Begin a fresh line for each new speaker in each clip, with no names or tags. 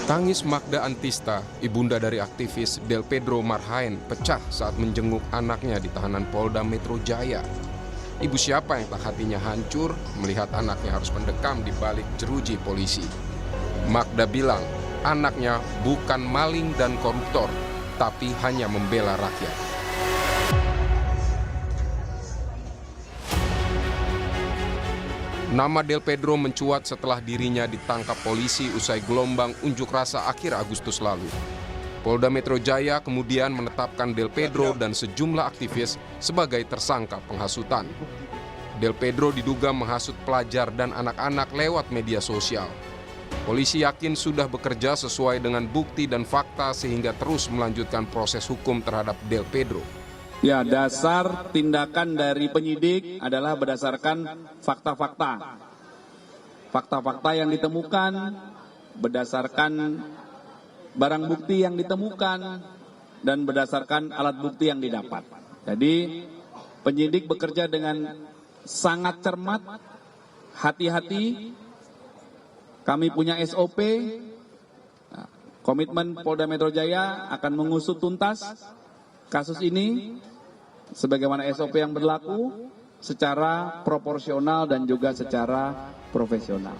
Tangis Magda Antista, ibunda dari aktivis Del Pedro Marhaen, pecah saat menjenguk anaknya di tahanan Polda Metro Jaya. Ibu siapa yang tak hatinya hancur melihat anaknya harus mendekam di balik jeruji polisi. Magda bilang, anaknya bukan maling dan koruptor, tapi hanya membela rakyat. Nama Del Pedro mencuat setelah dirinya ditangkap polisi usai gelombang unjuk rasa akhir Agustus lalu. Polda Metro Jaya kemudian menetapkan Del Pedro dan sejumlah aktivis sebagai tersangka penghasutan. Del Pedro diduga menghasut pelajar dan anak-anak lewat media sosial. Polisi yakin sudah bekerja sesuai dengan bukti dan fakta sehingga terus melanjutkan proses hukum terhadap Del Pedro.
Ya, dasar tindakan dari penyidik adalah berdasarkan fakta-fakta. Fakta-fakta yang ditemukan berdasarkan barang bukti yang ditemukan dan berdasarkan alat bukti yang didapat. Jadi penyidik bekerja dengan sangat cermat, hati-hati. Kami punya SOP, komitmen Polda Metro Jaya akan mengusut tuntas kasus ini sebagaimana SOP yang berlaku secara proporsional dan juga secara profesional.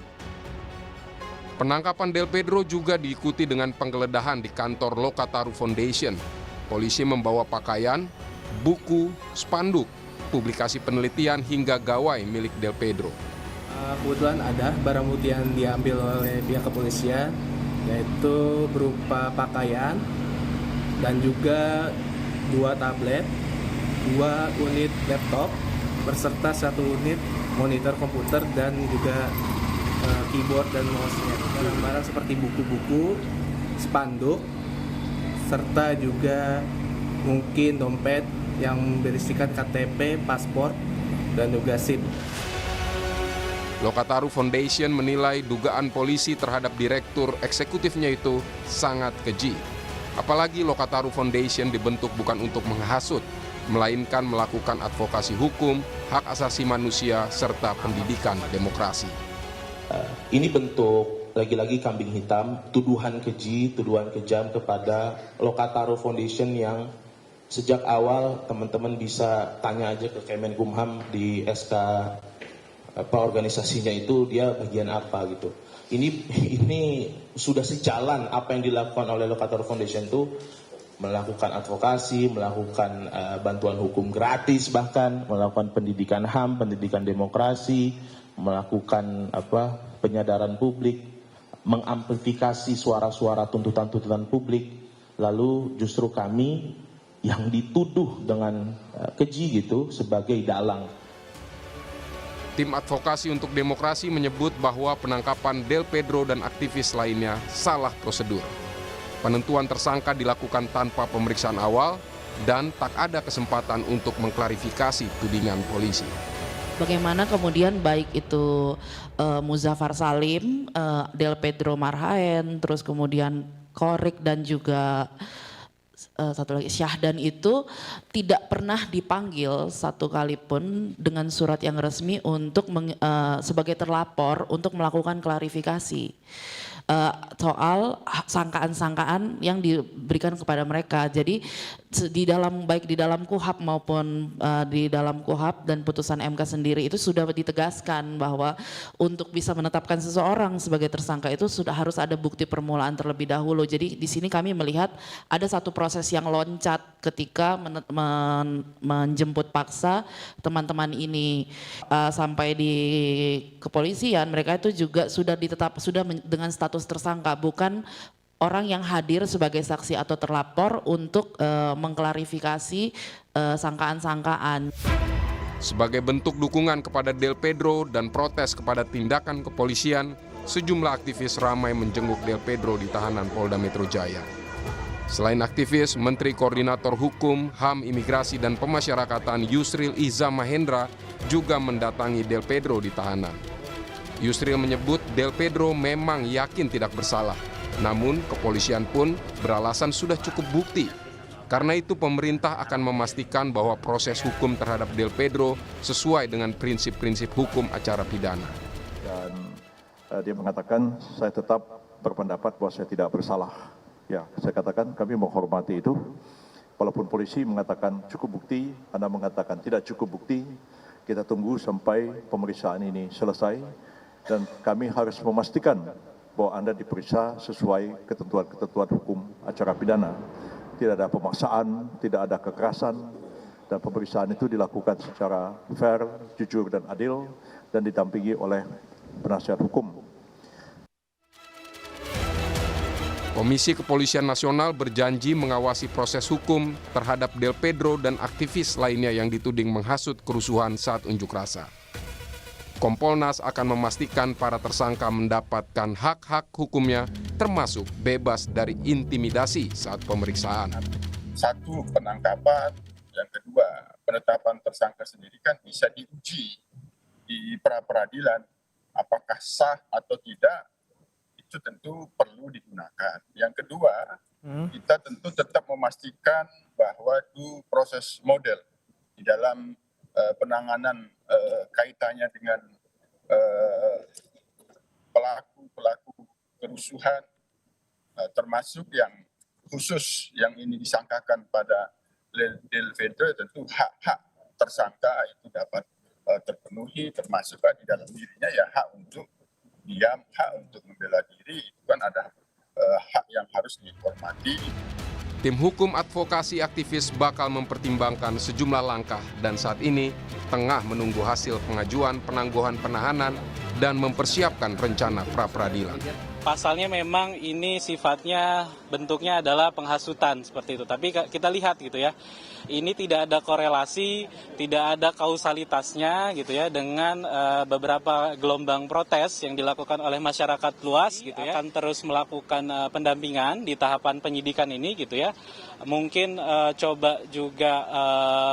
Penangkapan Del Pedro juga diikuti dengan penggeledahan di kantor Lokataru Foundation. Polisi membawa pakaian, buku, spanduk, publikasi penelitian hingga gawai milik Del Pedro.
Kebetulan ada barang bukti yang diambil oleh pihak kepolisian, yaitu berupa pakaian dan juga 2 tablet, 2 unit laptop, beserta 1 unit monitor komputer dan juga keyboard dan mouse-nya. Barang-barang seperti buku-buku, spanduk, serta juga mungkin dompet yang berisikan KTP, paspor, dan juga SIM.
Lokataru Foundation menilai dugaan polisi terhadap direktur eksekutifnya itu sangat keji. Apalagi Lokataru Foundation dibentuk bukan untuk menghasut, melainkan melakukan advokasi hukum, hak asasi manusia, serta pendidikan demokrasi.
Ini bentuk lagi-lagi kambing hitam, tuduhan keji, tuduhan kejam kepada Lokataru Foundation yang sejak awal teman-teman bisa tanya aja ke Kemenkumham di SK organisasinya itu dia bagian apa gitu. Ini sudah sejalan apa yang dilakukan oleh Lokataru Foundation itu melakukan advokasi, melakukan bantuan hukum gratis, bahkan melakukan pendidikan HAM, pendidikan demokrasi, melakukan penyadaran publik, mengamplifikasi suara-suara tuntutan-tuntutan publik. Lalu justru kami yang dituduh dengan keji gitu sebagai dalang.
Tim Advokasi untuk Demokrasi menyebut bahwa penangkapan Del Pedro dan aktivis lainnya salah prosedur. Penentuan tersangka dilakukan tanpa pemeriksaan awal dan tak ada kesempatan untuk mengklarifikasi tudingan polisi.
Bagaimana kemudian baik itu Muzaffar Salim, Del Pedro Marhaen, terus kemudian Qorik dan juga satu lagi Syahdan itu tidak pernah dipanggil satu kali pun dengan surat yang resmi untuk sebagai terlapor untuk melakukan klarifikasi soal sangkaan-sangkaan yang diberikan kepada mereka. Jadi baik di dalam KUHP maupun di dalam KUHP dan putusan MK sendiri itu sudah ditegaskan bahwa untuk bisa menetapkan seseorang sebagai tersangka itu sudah harus ada bukti permulaan terlebih dahulu. Jadi di sini kami melihat ada satu proses yang loncat ketika menjemput paksa teman-teman ini sampai di kepolisian. Mereka itu juga sudah dengan status tersangka, bukan orang yang hadir sebagai saksi atau terlapor untuk mengklarifikasi sangkaan-sangkaan.
Sebagai bentuk dukungan kepada Del Pedro dan protes kepada tindakan kepolisian, sejumlah aktivis ramai menjenguk Del Pedro di tahanan Polda Metro Jaya. Selain aktivis, Menteri Koordinator Hukum, HAM, Imigrasi, dan Pemasyarakatan Yusril Iza Mahendra juga mendatangi Del Pedro di tahanan. Yusril menyebut Del Pedro memang yakin tidak bersalah, namun kepolisian pun beralasan sudah cukup bukti. Karena itu pemerintah akan memastikan bahwa proses hukum terhadap Del Pedro sesuai dengan prinsip-prinsip hukum acara pidana.
dan dia mengatakan saya tetap berpendapat bahwa saya tidak bersalah. Ya, saya katakan kami menghormati itu. Walaupun polisi mengatakan cukup bukti, Anda mengatakan tidak cukup bukti, kita tunggu sampai pemeriksaan ini selesai dan kami harus memastikan bahwa Anda diperiksa sesuai ketentuan-ketentuan hukum acara pidana. Tidak ada pemaksaan, tidak ada kekerasan, dan pemeriksaan itu dilakukan secara fair, jujur, dan adil, dan didampingi oleh penasihat hukum.
Komisi Kepolisian Nasional berjanji mengawasi proses hukum terhadap Del Pedro dan aktivis lainnya yang dituding menghasut kerusuhan saat unjuk rasa. Kompolnas akan memastikan para tersangka mendapatkan hak-hak hukumnya, termasuk bebas dari intimidasi saat pemeriksaan.
Satu, penangkapan. Yang kedua, penetapan tersangka sendiri kan bisa diuji di pra-peradilan. Apakah sah atau tidak, itu tentu perlu digunakan. Yang kedua, kita tentu tetap memastikan bahwa itu proses model di dalam penanganan kaitannya dengan pelaku-pelaku kerusuhan, termasuk yang khusus yang ini disangkakan pada Del Pedro, tentu hak-hak tersangka itu dapat terpenuhi, termasuk di dalam dirinya ya hak untuk diam, hak untuk membela diri, itu kan ada hak yang harus dihormati.
Tim hukum advokasi aktivis bakal mempertimbangkan sejumlah langkah dan saat ini tengah menunggu hasil pengajuan penangguhan penahanan dan mempersiapkan rencana pra-peradilan.
Pasalnya memang ini sifatnya bentuknya adalah penghasutan seperti itu. Tapi kita lihat gitu ya, ini tidak ada korelasi, tidak ada kausalitasnya gitu ya dengan beberapa gelombang protes yang dilakukan oleh masyarakat luas gitu ya. Akan terus melakukan pendampingan di tahapan penyidikan ini gitu ya. Mungkin coba juga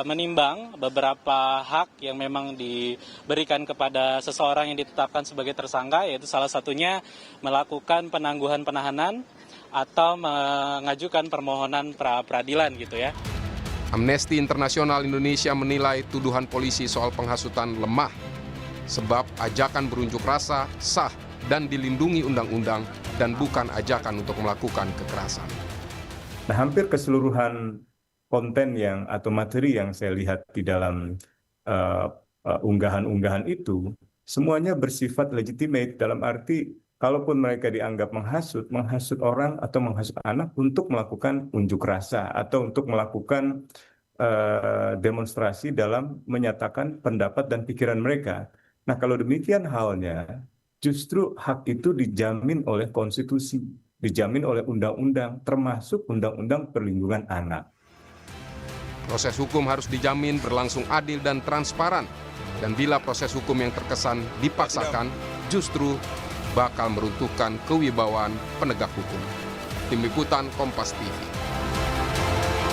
menimbang beberapa hak yang memang diberikan kepada seseorang yang ditetapkan sebagai tersangka, yaitu salah satunya melakukan penangguhan penahanan atau mengajukan permohonan pra-peradilan gitu ya.
Amnesty Internasional Indonesia menilai tuduhan polisi soal penghasutan lemah sebab ajakan berunjuk rasa sah dan dilindungi undang-undang dan bukan ajakan untuk melakukan kekerasan.
Nah, hampir keseluruhan konten atau materi yang saya lihat di dalam unggahan-unggahan itu semuanya bersifat legitimate dalam arti kalaupun mereka dianggap menghasut orang atau menghasut anak untuk melakukan unjuk rasa atau untuk melakukan demonstrasi dalam menyatakan pendapat dan pikiran mereka. Nah, kalau demikian halnya, justru hak itu dijamin oleh konstitusi, dijamin oleh undang-undang, termasuk undang-undang perlindungan anak.
Proses hukum harus dijamin berlangsung adil dan transparan. Dan bila proses hukum yang terkesan dipaksakan, justru bakal meruntuhkan kewibawaan penegak hukum. Tim Liputan Kompas TV.